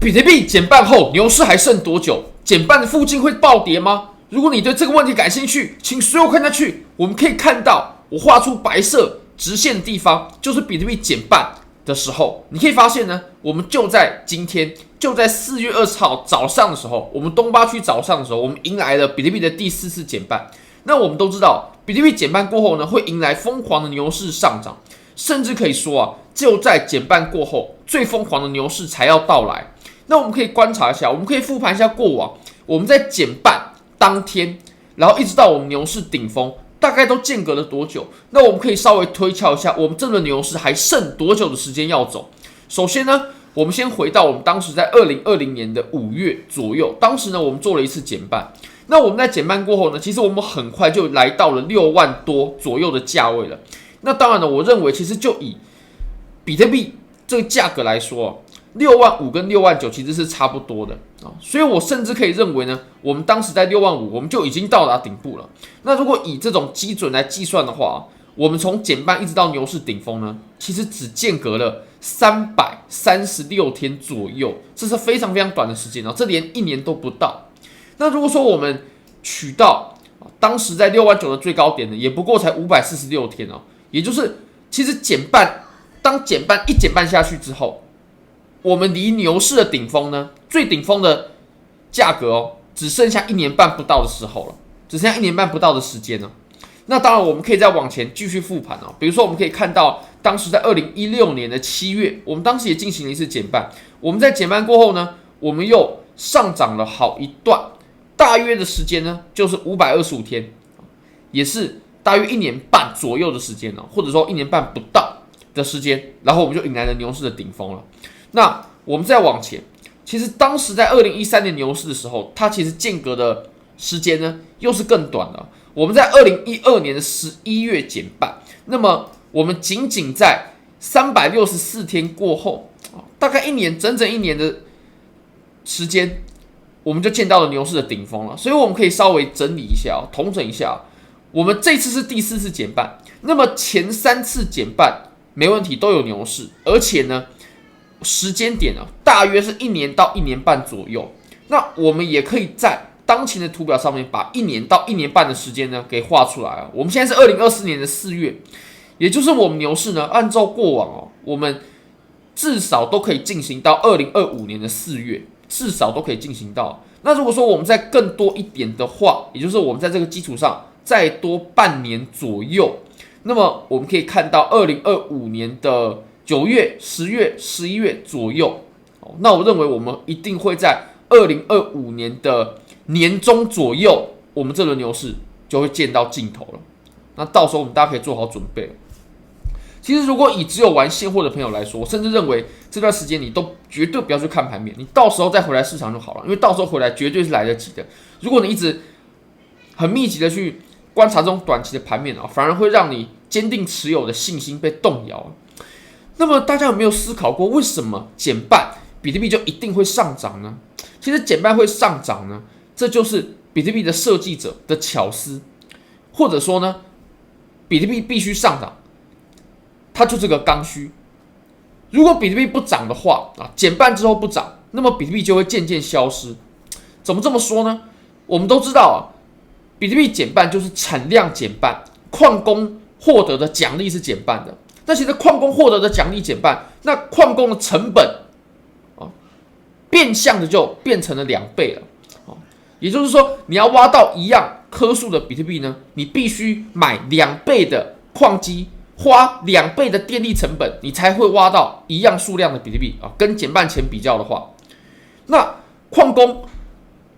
比特币减半后牛市还剩多久？减半的附近会暴跌吗？如果你对这个问题感兴趣，请随我看下去。我们可以看到，我画出白色直线的地方，就是比特币减半的时候。你可以发现呢，我们就在今天，就在4月20号早上的时候，我们东八区早上的时候，我们迎来了比特币的第4次减半。那我们都知道，比特币减半过后呢，会迎来疯狂的牛市上涨，甚至可以说啊，只有在减半过后，最疯狂的牛市才要到来。那我们可以观察一下，我们可以复盘一下过往，我们在减半当天，然后一直到我们牛市顶峰，大概都间隔了多久？那我们可以稍微推敲一下，我们这轮牛市还剩多久的时间要走？首先呢，我们先回到我们当时在2020年的5月左右，当时呢，我们做了一次减半。那我们在减半过后呢，其实我们很快就来到了6万多左右的价位了。那当然呢，我认为其实就以比特币这个价格来说，6万5跟6万9其实是差不多的啊，所以我甚至可以认为呢，我们当时在6万5，我们就已经到达顶部了。那如果以这种基准来计算的话，我们从减半一直到牛市顶峰呢，其实只间隔了336天左右，这是非常非常短的时间哦，这连1年都不到。那如果说我们取到当时在6万9的最高点呢，也不过才546天哦，也就是其实当减半一减半下去之后，我们离牛市的顶峰呢，最顶峰的价格只剩下1年半不到的时候了，只剩下1年半不到的时间了。那当然，我们可以再往前继续复盘哦，比如说我们可以看到，当时在2016年的7月，我们当时也进行了一次减半。我们在减半过后呢，我们又上涨了好一段。大约的时间呢，就是525天，也是大约1年半左右的时间或者说1年半不到的时间，然后我们就迎来了牛市的顶峰了。那我们再往前，其实当时在2013年牛市的时候，它其实间隔的时间呢又是更短的。我们在2012年的11月减半，那么我们仅仅在364天过后，大概整整一年的时间，我们就见到了牛市的顶峰了。所以我们可以稍微整理一下，统整一下，我们这次是第4次减半，那么前3次减半没问题，都有牛市，而且呢，时间点大约是1年到1年半左右。那我们也可以在当前的图表上面把1年到1年半的时间呢给画出来我们现在是2024年的4月，也就是我们牛市呢，按照过往我们至少都可以进行到2025年的4月。至少都可以进行到。那如果说我们再更多一点的话，也就是我们在这个基础上再多半年左右，那么我们可以看到2025年的9月、10月、11月左右。那我认为我们一定会在2025年的年中左右，我们这轮牛市就会见到尽头了。那到时候我们大家可以做好准备了。其实，如果以只有玩现货的朋友来说，我甚至认为这段时间你都绝对不要去看盘面，你到时候再回来市场就好了，因为到时候回来绝对是来得及的。如果你一直很密集的去观察这种短期的盘面反而会让你坚定持有的信心被动摇。那么大家有没有思考过，为什么减半比特币就一定会上涨呢？其实减半会上涨呢，这就是比特币的设计者的巧思，或者说呢，比特币必须上涨。它就是个刚需。如果比特币不涨的话减半之后不涨，那么比特币就会渐渐消失。怎么这么说呢？我们都知道比特币减半就是产量减半，矿工获得的奖励是减半的。那其实矿工获得的奖励减半，那矿工的成本变相的就变成了2倍了。也就是说，你要挖到一样颗数的比特币呢，你必须买2倍的矿机，花2倍的电力成本，你才会挖到一样数量的比特币跟减半前比较的话，那矿工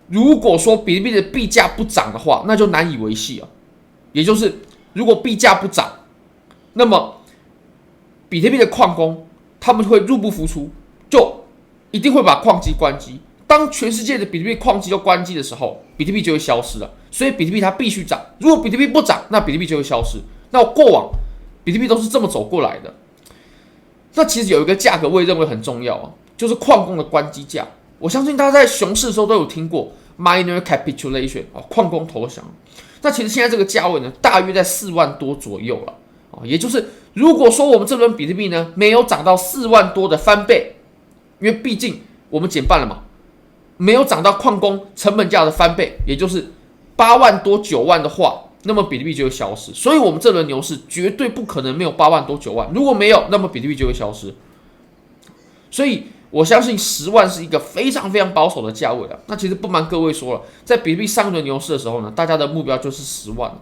如果说比特币的币价不涨的话，那就难以为继也就是如果币价不涨，那么比特币的矿工他们会入不敷出，就一定会把矿机关机。当全世界的比特币矿机都关机的时候，比特币就会消失了。所以比特币它必须涨，如果比特币不涨，那比特币就会消失。那过往比特币都是这么走过来的。那其实有一个价格我也认为很重要就是矿工的关机价。我相信大家在熊市的时候都有听过 minor capitulation 矿工投降。那其实现在这个价位呢，大约在4万多左右了也就是如果说我们这轮比特币呢没有涨到4万多的翻倍，因为毕竟我们减半了嘛，没有涨到矿工成本价的翻倍，也就是8万多9万的话，那么比特币就会消失。所以我们这轮牛市绝对不可能没有8万多9万，如果没有，那么比特币就会消失。所以我相信10万是一个非常非常保守的价位了。那其实不瞒各位说了，在比特币上一轮牛市的时候呢，大家的目标就是10万。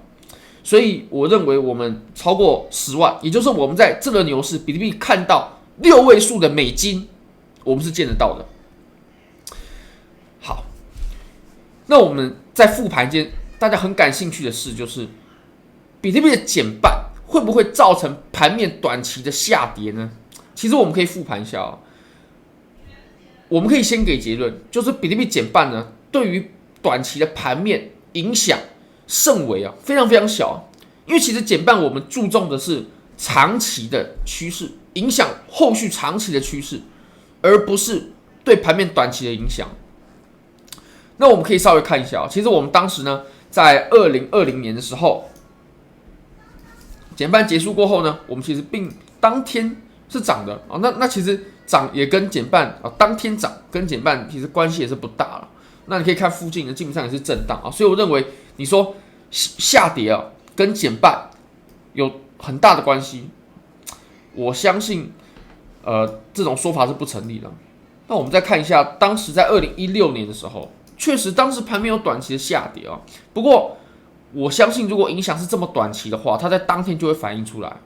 所以我认为我们超过10万，也就是我们在这轮牛市，比特币看到6位数的美金，我们是见得到的。好，那我们在复盘间，大家很感兴趣的事就是，比特币的减半会不会造成盘面短期的下跌呢？其实我们可以复盘一下哦。我们可以先给结论，就是比特币减半呢，对于短期的盘面影响甚微啊，非常非常小。因为其实减半我们注重的是长期的趋势，影响后续长期的趋势，而不是对盘面短期的影响。那我们可以稍微看一下啊，其实我们当时呢，在2020年的时候，减半结束过后呢，我们其实并当天是涨的啊。那其实涨也跟减半啊，当天涨跟减半其实关系也是不大了。那你可以看附近的，基本上也是震荡啊。所以我认为你说下跌啊，跟减半有很大的关系，我相信这种说法是不成立的。那我们再看一下，当时在2016年的时候，确实当时盘面有短期的下跌啊。不过我相信，如果影响是这么短期的话，它在当天就会反映出来。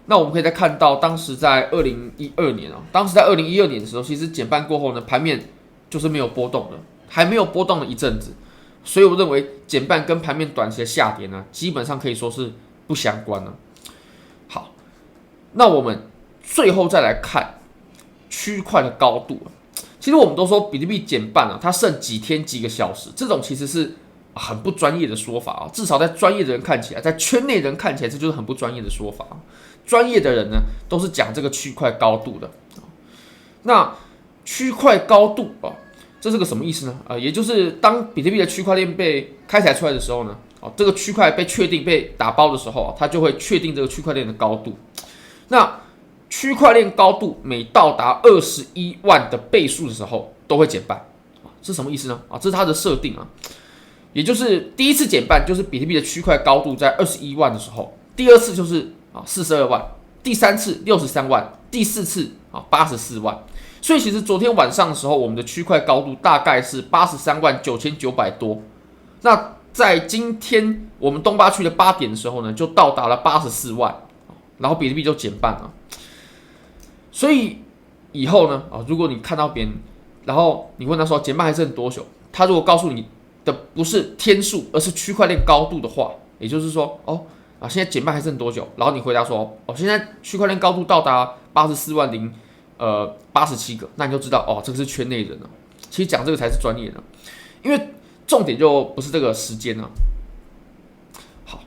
那我们可以再看到，当时在2012年啊，当时在2012年的时候，其实减半过后呢，盘面就是没有波动的，还没有波动了一阵子。所以我认为减半跟盘面短期的下跌呢，基本上可以说是不相关了。好，那我们最后再来看区块的高度。其实我们都说比特币减半啊，它剩几天几个小时，这种其实是很不专业的说法啊。至少在专业的人看起来，在圈内人看起来，这就是很不专业的说法。专业的人呢，都是讲这个区块高度的。那区块高度啊，这是个什么意思呢？也就是当比特币的区块链被开采出来的时候呢，这个区块被确定被打包的时候，它就会确定这个区块链的高度。那区块链高度每到达21万的倍数的时候，都会减半。是什么意思呢？这是它的设定啊，也就是第一次减半就是比特币的区块高度在21万的时候，第二次就是42万，第三次63万，第四次84万。所以其实昨天晚上的时候，我们的区块高度大概是83万9900多。那在今天我们东八区的8点的时候呢，就到达了84万，然后比特币就减半了。所以以后呢，如果你看到别人，然后你问他说减半还剩多久，他如果告诉你的不是天数，而是区块链高度的话，也就是说，现在减半还剩多久？然后你回答说，现在区块链高度到达84万087个，那你就知道，这个是圈内人了。其实讲这个才是专业的，因为重点就不是这个时间了。好，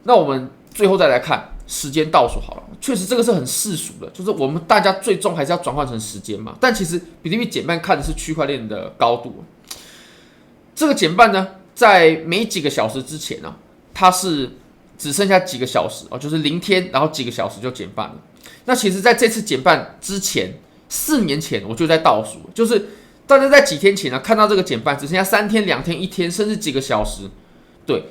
那我们最后再来看时间倒数好了，确实这个是很世俗的，就是我们大家最终还是要转换成时间嘛。但其实比特币减半看的是区块链的高度，这个减半呢，在没几个小时之前呢，它是只剩下几个小时就是0天，然后几个小时就减半了。那其实在这次减半之前，4年前我就在倒数，就是大家在几天前呢看到这个减半只剩下3天、2天、1天，甚至几个小时。对，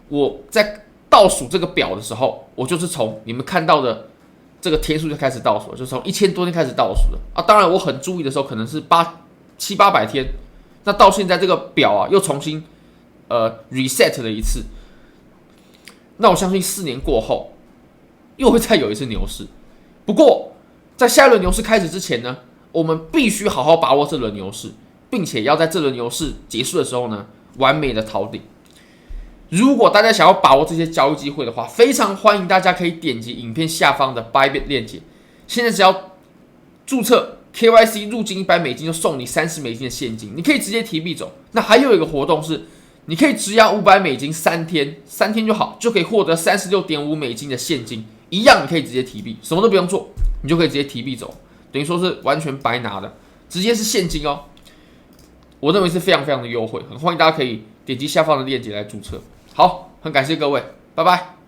我在倒数这个表的时候，我就是从你们看到的这个天数就开始倒数了，就是从1000多天开始倒数了当然我很注意的时候可能是700-800天，那到现在这个表又重新reset 了一次。那我相信4年过后又会再有一次牛市。不过在下一轮牛市开始之前呢，我们必须好好把握这轮牛市，并且要在这轮牛市结束的时候呢，完美的逃顶。如果大家想要把握这些交易机会的话，非常欢迎大家可以点击影片下方的 Bybit 链接。现在只要注册 KYC 入金$100就送你$30的现金，你可以直接提币走。那还有一个活动是，你可以质押$5003天，3天就好，就可以获得$36.5的现金，一样你可以直接提币，什么都不用做，你就可以直接提币走，等于说是完全白拿的，直接是现金哦。我认为是非常非常的优惠，很欢迎大家可以点击下方的链接来注册。好，很感谢各位，拜拜。